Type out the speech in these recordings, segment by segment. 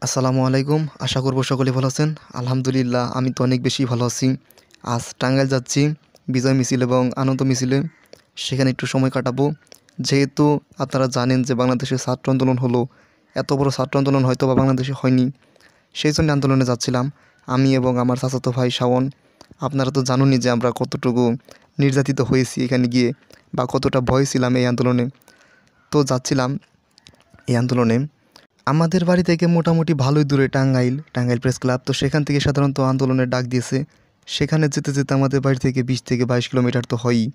আসসালামু আলাইকুম। আশা করব সকলে ভালো আছেন। আলহামদুলিল্লাহ আমি তো অনেক বেশি ভালো আছি। আজ টাঙ্গাইল যাচ্ছি বিজয় মিছিল এবং আনন্দ মিছিলে। সেখানে একটু সময় কাটাবো। যেহেতু আপনারা জানেন যে বাংলাদেশে ছাত্র আন্দোলন হলো। এত বড় ছাত্র আন্দোলন হয়তোবা বাংলাদেশে হয়নি। সেই জন্য আন্দোলনে যাচ্ছিলাম আমি এবং আমার চাচাতো ভাই শাওন। আপনারা তো জানেনই যে আমরা কতটুকু নির্যাতিত হয়েছি এখানে গিয়ে বা কতটা ভয় ছিলাম এই আন্দোলনে। তো যাচ্ছিলাম এই আন্দোলনে। আমাদের বাড়ি থেকে মোটামুটি ভালোই দূরে টাঙ্গাইল প্রেস ক্লাব। তো সেখান থেকে সাধারণত আন্দোলনের ডাক দিয়েছে। সেখানে যেতে যেতে আমাদের বাড়ি থেকে 20 থেকে 22 কিলোমিটার তো হয়ই।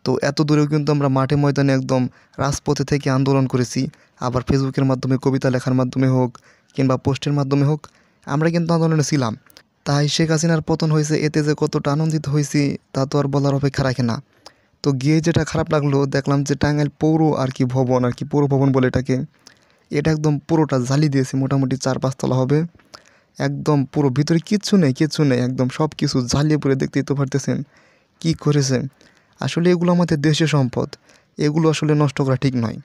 তো এত দূরেও কিন্তু আমরা মাঠে ময়দানে একদম রাজপথে থেকে আন্দোলন করেছি। আবার ফেসবুকের মাধ্যমে, কবিতা লেখার মাধ্যমে হোক কিংবা পোস্টের মাধ্যমে হোক, আমরা কিন্তু আন্দোলনে ছিলাম। তাই শেখ হাসিনার পতন হয়েছে, এতে যে কতটা আনন্দিত হয়েছি তা তো আর বলার অপেক্ষা রাখে না। তো গিয়ে যেটা খারাপ লাগলো, দেখলাম যে টাঙ্গাইল পৌর ভবন পৌর ভবন বলে এটাকে, এটা একদম পুরোটা জ্বালিয়ে দিয়েছে। মোটামুটি 4-5 তলা হবে। একদম পুরো ভিতরে কিচ্ছু নেই, একদম সব কিছু জ্বালিয়ে পুড়ে দেখতেই তো পারতেছেন কী করেছে। আসলে এগুলো আমাদের দেশের সম্পদ, এগুলো আসলে নষ্ট করা ঠিক নয়।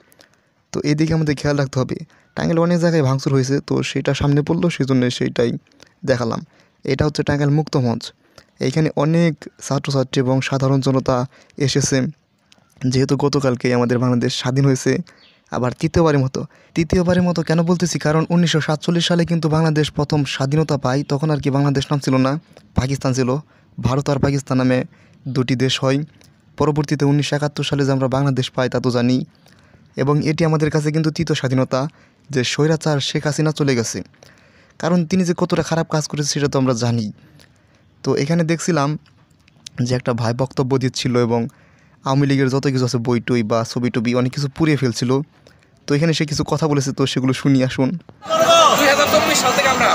তো এদিকে আমাদের খেয়াল রাখতে হবে। টাঙ্গাইলে অনেক জায়গায় ভাঙচুর হয়েছে, তো সেটা সামনে পড়লো, সেই জন্য সেইটাই দেখালাম। এটা হচ্ছে টাঙ্গাইল মুক্ত মঞ্চ। এইখানে অনেক ছাত্রছাত্রী এবং সাধারণ জনতা এসেছে। যেহেতু গতকালকে আমাদের বাংলাদেশ স্বাধীন হয়েছে, আবার তৃতীয়বারের মতো কেন বলতেছি, কারণ 1947 সালে কিন্তু বাংলাদেশ প্রথম স্বাধীনতা পায়। তখন বাংলাদেশ নাম ছিল না, পাকিস্তান ছিল। ভারত আর পাকিস্তান নামে দুটি দেশ হয়। পরবর্তীতে 1971 সালে যে আমরা বাংলাদেশ পাই তা তো জানি। এবং এটি আমাদের কাছে কিন্তু তৃতীয় স্বাধীনতা, যে স্বৈরাচার শেখ হাসিনা চলে গেছে। কারণ তিনি যে কতটা খারাপ কাজ করেছে সেটা তো আমরা জানি। তো এখানে দেখছিলাম যে একটা ভাই বক্তব্য দিচ্ছিল এবং আওয়ামী লীগের যত কিছু আছে বই টই বা ছবি টবি অনেক কিছু পুড়িয়ে ফেলছিল। তো এখানে সে কিছু কথা বলেছে, তো সেগুলো শুনি আসুন। 2024 সাল থেকে আমরা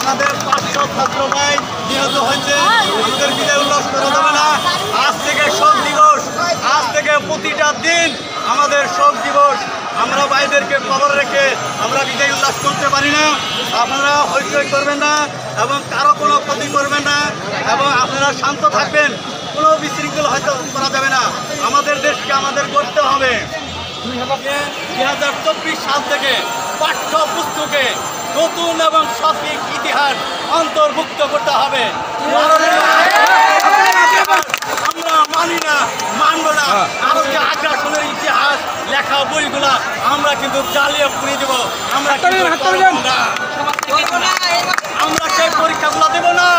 আমাদের 500 ছাত্র ভাই নিহত হয়েছে। আমাদের বিজয় উল্লাস করা যাবে না। আজ থেকে শোক দিবস, আজ থেকে প্রতিটা দিন আমাদের শোক দিবস। আমরা ভাইদেরকে খবর রেখে আমরা বিজয় উল্লাস করতে পারি না। আপনারা হইচই করবেন না এবং কারো কোনো ক্ষতি করবেন না এবং আপনারা শান্ত থাকবেন। কোনো বিশৃঙ্খল হয়তো করা যাবে না। আমাদের দেশকে আমাদের করতে হবে। 2024 সাল থেকে পাঠ্য পুস্তকে নতুন এবং সঠিক ইতিহাস অন্তর্ভুক্ত করতে হবে। আমরা মানি না, মানব না। আরো যে আগ্রাসনের ইতিহাস লেখা বইগুলা আমরা কিন্তু জ্বালিয়ে পুড়িয়ে দেবো। আমরা সেই পরীক্ষাগুলো দেব না।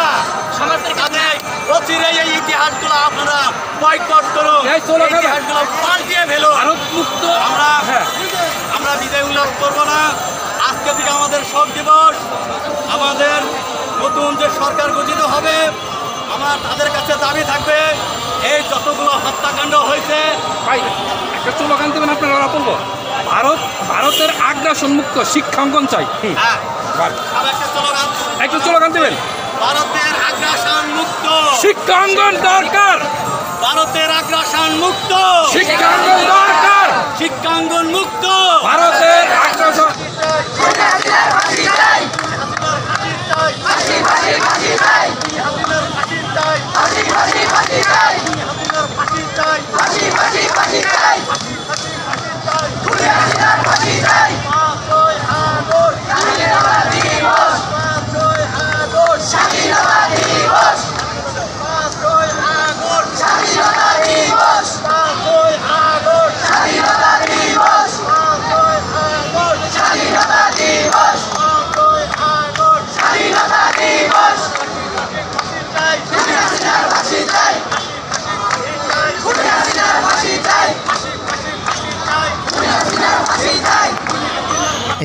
অচিরে এই ইতিহাসগুলো আপনারা বয়কট করুন, ইতিহাসগুলো পাল্টিয়ে ফেলুন। আমরা বিজয় উল্লাস করবো না। আজকে থেকে আমাদের শোক দিবস। আমাদের নতুন যে সরকার গঠিত হবে, তাদের কাছে দাবি থাকবে এই যতগুলো হত্যাকাণ্ড হয়েছে। ভাই একটা স্লোগান দেবেন আপনারা, ওরা বলবো ভারতের আগ্রাসন মুক্ত শিক্ষাঙ্গন চাই। একটা স্লোগান দেবেন, ভারতের আগ্রাসন মুক্ত শিক্ষাঙ্গন দরকার, ভারতের আগ্রাসন মুক্ত শিক্ষাঙ্গন দরকার, শিক্ষাঙ্গন মুক্ত ভারতের আগ্রাসন।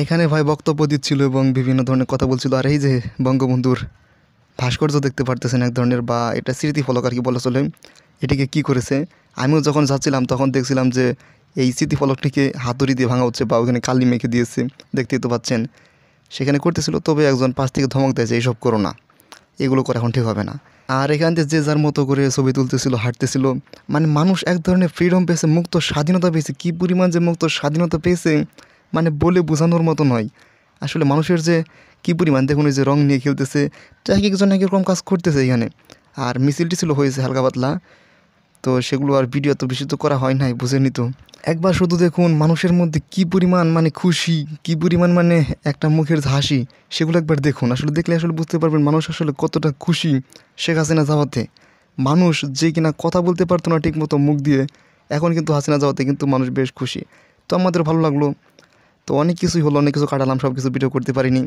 এখানে ভাই বক্তব্য দিচ্ছিল এবং বিভিন্ন ধরনের কথা বলছিল। আর এই যে বঙ্গবন্ধুর ভাস্কর্য দেখতে পারতেছেন এক ধরনের, বা এটা স্মৃতিফলক বলা চলে। এটিকে কি করেছে, আমিও যখন যাচ্ছিলাম তখন দেখছিলাম যে এই স্মৃতিফলকটিকে হাতুড়ি দিয়ে ভাঙা হচ্ছে বা ওখানে কালি মেখে দিয়েছে, দেখতেই তো পাচ্ছেন সেখানে করতেছিল। তবে একজন পাশ থেকে ধমক দেয় যে এইসব করো না, এগুলো করা এখন ঠিক হবে না। আর এখান থেকে যে যার মতো করে ছবি তুলতেছিল, হাঁটতেছিল। মানে মানুষ এক ধরনের ফ্রিডম পেয়েছে, মুক্ত স্বাধীনতা পেয়েছে। কী পরিমাণ যে মুক্ত স্বাধীনতা পেয়েছে মানে বলে বোঝানোর মতো নয়। আসলে মানুষের যে কী পরিমাণ, দেখুন এই যে রং নিয়ে খেলতেছে, এক একজন এক রকম কাজ করতেছে এখানে। আর মিছিলটি ছিল হয়েছে হালকা পাতলা, তো সেগুলো আর ভিডিও তো বেশি তো করা হয় নাই, বুঝেনি তো। একবার শুধু দেখুন মানুষের মধ্যে কী পরিমাণ মানে খুশি, কী পরিমাণ মানে একটা মুখের হাসি, সেগুলো একবার দেখুন। আসলে দেখলে আসলে বুঝতে পারবেন মানুষ আসলে কতটা খুশি শেখ হাসিনা যাওয়াতে। মানুষ যে কিনা কথা বলতে পারতো না ঠিকমতো মুখ দিয়ে, এখন কিন্তু হাসিনা যাওয়াতে কিন্তু মানুষ বেশ খুশি। তো আমাদের ভালো লাগলো। তো অনেক কিছুই হলো, অনেক কিছু কাটালাম, সব কিছু ভিডিও করতে পারিনি।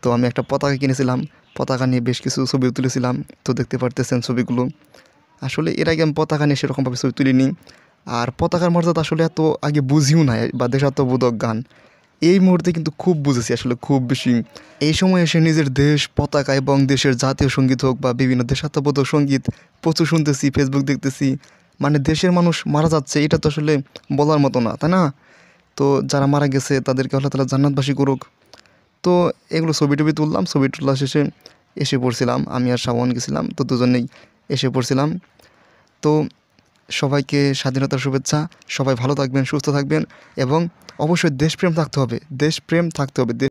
তো আমি একটা পতাকা কিনেছিলাম, পতাকা নিয়ে বেশ কিছু ছবিও তুলেছিলাম, তো দেখতে পারতেছেন ছবিগুলো। আসলে এর আগে আমি পতাকা নিয়ে সেরকমভাবে ছবি তুলিনি। আর পতাকার মর্যাদা আসলে এত আগে বুঝিও নাই, বা দেশাত্মবোধক গান এই মুহূর্তে কিন্তু খুব বুঝেছি, আসলে খুব বেশি। এই সময় এসে নিজের দেশ, পতাকা এবং দেশের জাতীয় সঙ্গীত হোক বা বিভিন্ন দেশাত্মবোধক সঙ্গীত প্রচুর শুনতেছি, ফেসবুক দেখতেছি। মানে দেশের মানুষ মারা যাচ্ছে, এটা তো আসলে বলার মতো না, তাই না? তো যারা মারা গেছে তাদেরকে আল্লাহ তাআলা জান্নাতবাসী করুক। তো এগুলো ছবি টবি তুললাম, ছবি তোলা শেষে এসে পড়ছিলাম, আমি আর শাওন গেছিলাম, তো দুজনেই এসে পড়ছিলাম। তো সবাইকে স্বাধীনতার শুভেচ্ছা। সবাই ভালো থাকবেন, সুস্থ থাকবেন এবং অবশ্যই দেশপ্রেম থাকতে হবে, দেশপ্রেম থাকতে হবে।